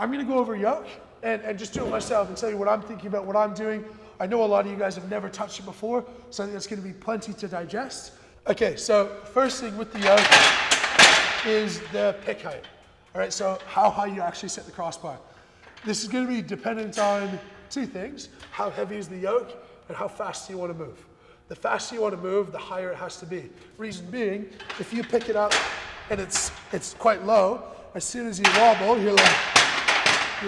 I'm gonna go over yoke and just do it myself and tell you what I'm thinking about, what I'm doing. I know a lot of you guys have never touched it before, so I think that's gonna be plenty to digest. Okay, so first thing with the yoke is the pick height. All right, so how high you actually set the crossbar. This is gonna be dependent on two things: how heavy is the yoke and how fast do you wanna move. The faster you wanna move, the higher it has to be. Reason being, if you pick it up and it's quite low, as soon as you wobble, you're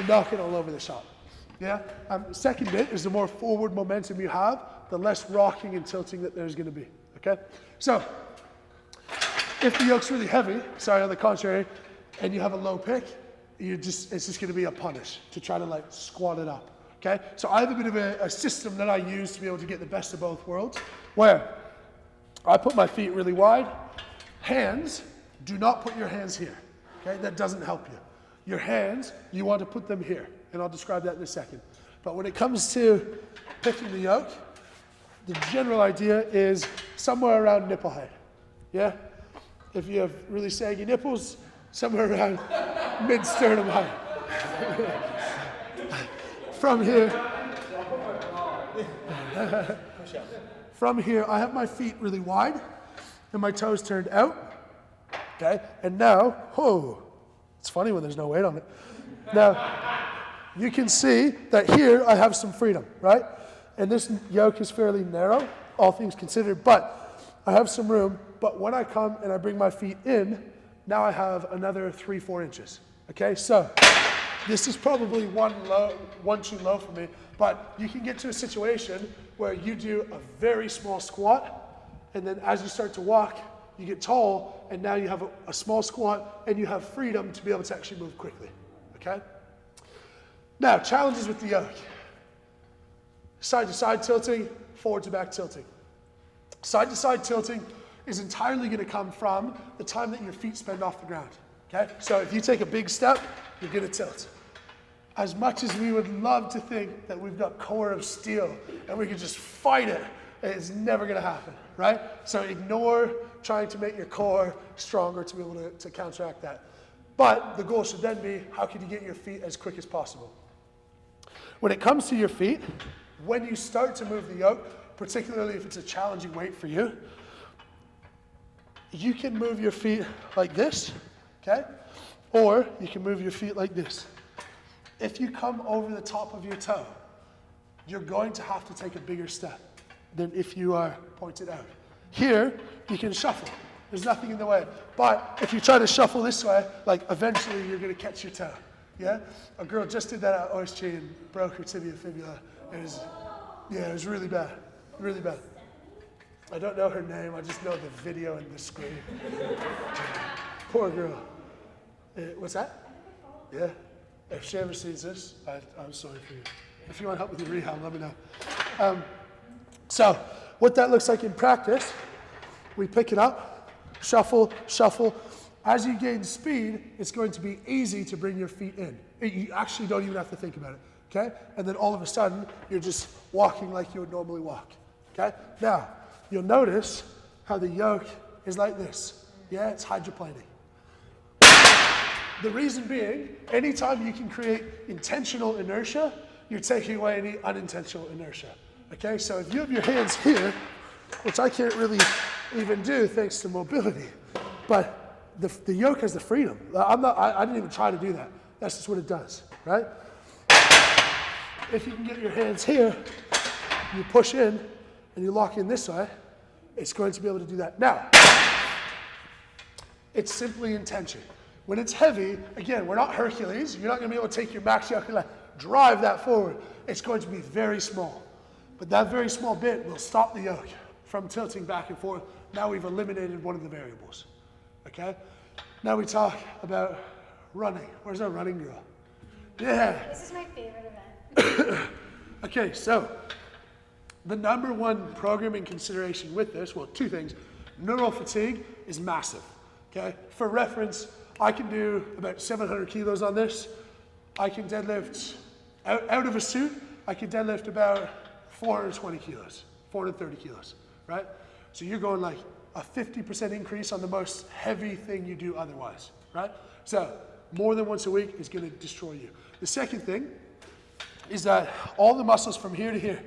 knocking all over the shop. Yeah? The second bit is the more forward momentum you have, the less rocking and tilting that there's gonna be, okay? So, if the yoke's really heavy, sorry, on the contrary, and you have a low pick, it's just gonna be a punish to try to like squat it up, okay? So I have a bit of a system that I use to be able to get the best of both worlds, where I put my feet really wide. Hands, do not put your hands here, okay? That doesn't help you. Your hands, you want to put them here, and I'll describe that in a second. But when it comes to picking the yoke, the general idea is somewhere around nipple height, yeah? If you have really saggy nipples, somewhere around mid-sternum height. From here, I have my feet really wide and my toes turned out, okay? And now, oh, it's funny when there's no weight on it. Now, you can see that here I have some freedom, right? And this yoke is fairly narrow, all things considered, but I have some room. But when I come and I bring my feet in, now I have another 3-4 inches, okay? So this is probably one too low for me, but you can get to a situation where you do a very small squat, and then as you start to walk, you get tall, and now you have a small squat, and you have freedom to be able to actually move quickly, okay? Now, challenges with the yoke. Side to side tilting, forward to back tilting. Side to side tilting is entirely gonna come from the time that your feet spend off the ground, okay? So if you take a big step, you're gonna tilt. As much as we would love to think that we've got core of steel and we can just fight it, it's never gonna happen, right? So ignore trying to make your core stronger to be able to counteract that. But the goal should then be, how can you get your feet as quick as possible? When it comes to your feet, when you start to move the yoke, particularly if it's a challenging weight for you, you can move your feet like this, okay? Or you can move your feet like this. If you come over the top of your toe, you're going to have to take a bigger step than if you are pointed out. Here, you can shuffle. There's nothing in the way. But if you try to shuffle this way, like eventually you're gonna catch your toe, yeah? A girl just did that at OSG and broke her tibia fibula. It was really bad, really bad. I don't know her name, I just know the video and the screen. Poor girl. What's that? Yeah. If she ever sees this, I'm sorry for you. If you want help with your rehab, let me know. So, what that looks like in practice, we pick it up, shuffle, shuffle. As you gain speed, it's going to be easy to bring your feet in. You actually don't even have to think about it, okay? And then all of a sudden, you're just walking like you would normally walk, okay? Now, you'll notice how the yoke is like this. Yeah, it's hydroplaning. The reason being, anytime you can create intentional inertia, you're taking away any unintentional inertia. Okay, so if you have your hands here, which I can't really even do thanks to mobility, but the yoke has the freedom. I didn't even try to do that. That's just what it does, right? If you can get your hands here, you push in and you lock in this way, it's going to be able to do that. Now, it's simply intention. When it's heavy, again, we're not Hercules. You're not going to be able to take your max yoke and drive that forward. It's going to be very small. But that very small bit will stop the yoke from tilting back and forth. Now we've eliminated one of the variables, okay? Now we talk about running. Where's our running girl? Yeah. This is my favorite event. Okay, so the number one programming consideration with this, well, two things. Neural fatigue is massive, okay? For reference, I can do about 700 kilos on this. I can deadlift, out of a suit, I can deadlift about 420 kilos, 430 kilos, right? So you're going like a 50% increase on the most heavy thing you do otherwise, right? So more than once a week is going to destroy you. The second thing is that all the muscles from here to here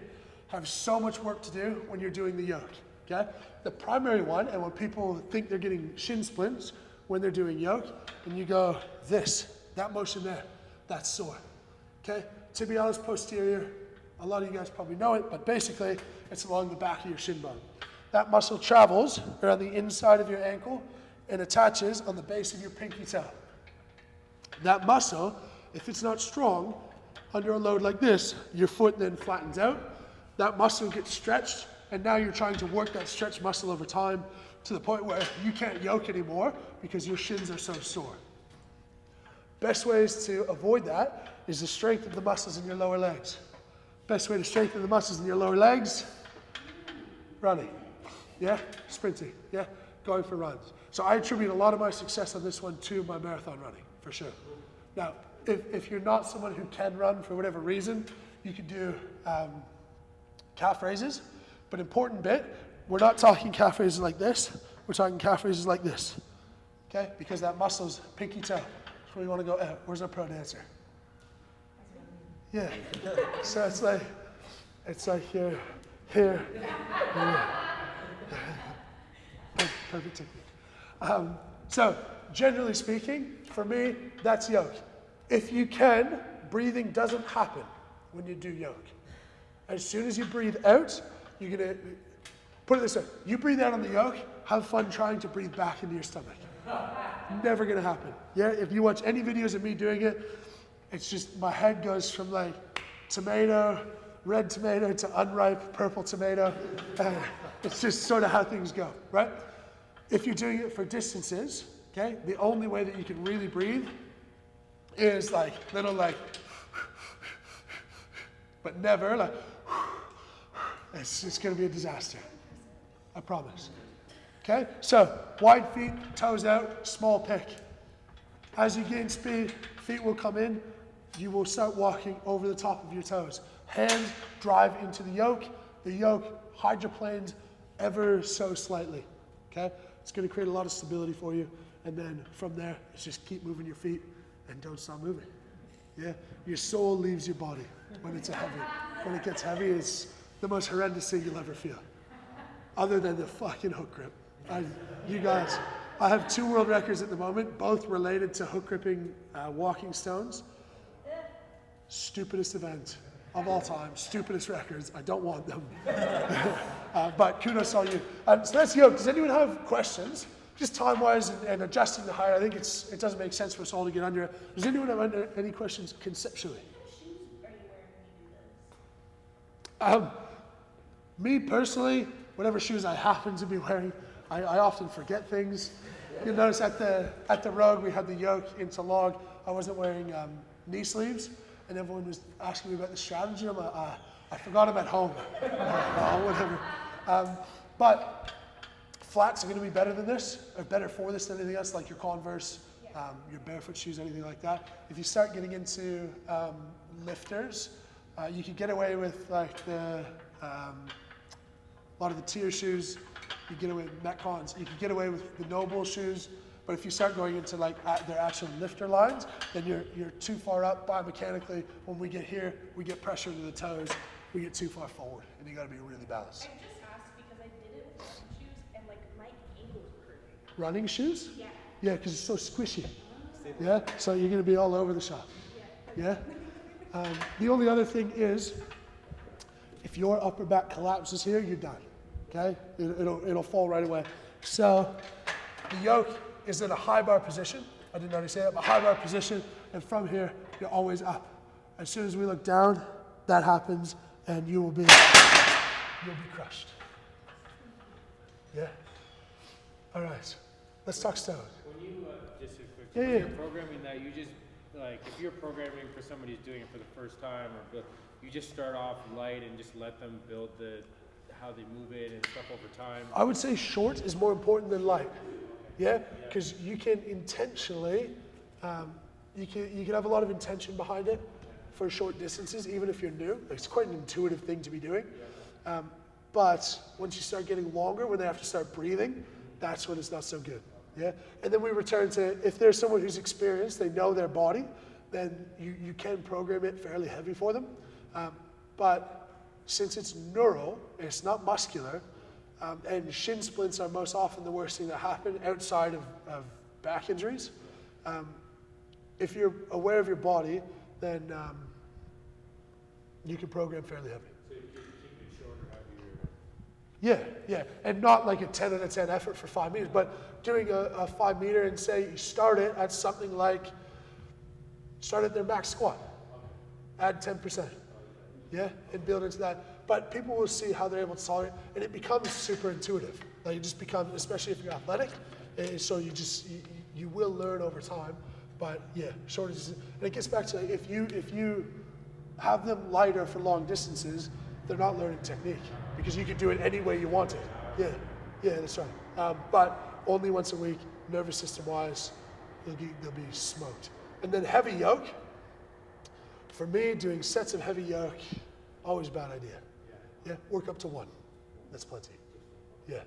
have so much work to do when you're doing the yoke, okay? The primary one, and when people think they're getting shin splints when they're doing yoke, and you go that motion there, that's sore, okay? Tibialis posterior, a lot of you guys probably know it, but basically it's along the back of your shin bone. That muscle travels around the inside of your ankle and attaches on the base of your pinky toe. That muscle, if it's not strong, under a load like this, your foot then flattens out, that muscle gets stretched, and now you're trying to work that stretched muscle over time to the point where you can't yoke anymore because your shins are so sore. Best ways to avoid that is to strengthen the muscles in your lower legs. Best way to strengthen the muscles in your lower legs, running, yeah, sprinting, yeah, going for runs. So I attribute a lot of my success on this one to my marathon running, for sure. Now, if you're not someone who can run for whatever reason, you could do calf raises, but important bit, we're not talking calf raises like this, we're talking calf raises like this, okay? Because that muscle's pinky toe. That's where you want to go out. Where's our pro dancer? Yeah. So it's like here. Perfect technique. So generally speaking, for me, that's yoke. If you can, breathing doesn't happen when you do yoke. As soon as you breathe out, you're gonna, put it this way, you breathe out on the yoke, have fun trying to breathe back into your stomach. Never gonna happen. Yeah, if you watch any videos of me doing it, it's just my head goes from like tomato, red tomato to unripe purple tomato. It's just sort of how things go, right? If you're doing it for distances, okay, the only way that you can really breathe is like little like, but never like, it's gonna be a disaster. I promise. Okay, so wide feet, toes out, small pick. As you gain speed, feet will come in, you will start walking over the top of your toes. Hands drive into the yoke hydroplanes ever so slightly, okay? It's gonna create a lot of stability for you, and then from there, it's just keep moving your feet and don't stop moving, yeah? Your soul leaves your body when it's heavy. When it gets heavy, it's the most horrendous thing you'll ever feel, other than the fucking hook grip. You guys, I have 2 world records at the moment, both related to hook gripping walking stones. Stupidest event of all time, stupidest records, I don't want them. But kudos on you. So that's yoke. Does anyone have questions? Just time-wise and adjusting the height, I think it doesn't make sense for us all to get under it. Does anyone have any questions conceptually? What shoes are you wearing when you do this? Me personally, whatever shoes I happen to be wearing, I often forget things. You'll notice at the road we had the yoke into log. I wasn't wearing knee sleeves, and everyone was asking me about the strategy. I'm like, I forgot them at home. Oh, whatever. But flats are going to be better than this, or better for this than anything else, like your Converse, your barefoot shoes, anything like that. If you start getting into lifters, you could get away with like a lot of the tier shoes. You get away with Metcons. You can get away with the Noble shoes, but if you start going into like their actual lifter lines, then you're too far up biomechanically. When we get here, we get pressure into the toes. We get too far forward, and you got to be really balanced. I just asked because I did it with running shoes and like my ankles were hurting. Running shoes? Yeah. Yeah, because it's so squishy. Yeah, so you're going to be all over the shop. Yeah. The only other thing is, if your upper back collapses here, you're done. Okay, it'll fall right away. So the yoke is in a high bar position. I didn't already say that, but high bar position, and from here you're always up. As soon as we look down, that happens, and you'll be crushed. Yeah. All right. Let's talk stone. When you just a quick, Yeah, when yeah. you're programming that, you just like if you're programming for somebody who's doing it for the first time, or you just start off light and just let them build how they move it and stuff over time. I would say short is more important than light. Yeah, because you can intentionally, you can have a lot of intention behind it for short distances, even if you're new. It's quite an intuitive thing to be doing. But once you start getting longer, when they have to start breathing, that's when it's not so good. Yeah, and then we return to, if there's someone who's experienced, they know their body, then you can program it fairly heavy for them. But since it's neural, it's not muscular, and shin splints are most often the worst thing that happen outside of back injuries. If you're aware of your body, then you can program fairly heavy. So you keep it shorter, heavier. Yeah, and not like a 10 out of 10 effort for 5 meters, but doing a 5 meter and say you start it at something like, start at their max squat, add 10%, yeah, and build into that. But people will see how they're able to tolerate, and it becomes super intuitive. Like it just becomes, especially if you're athletic, so you will learn over time. But yeah, shorter distances, and it gets back to if you have them lighter for long distances, they're not learning technique because you can do it any way you want it. Yeah, that's right. But only once a week, nervous system wise, they'll be smoked. And then heavy yoke. For me, doing sets of heavy yoke, always a bad idea. Yeah, work up to 1. That's plenty. Yeah.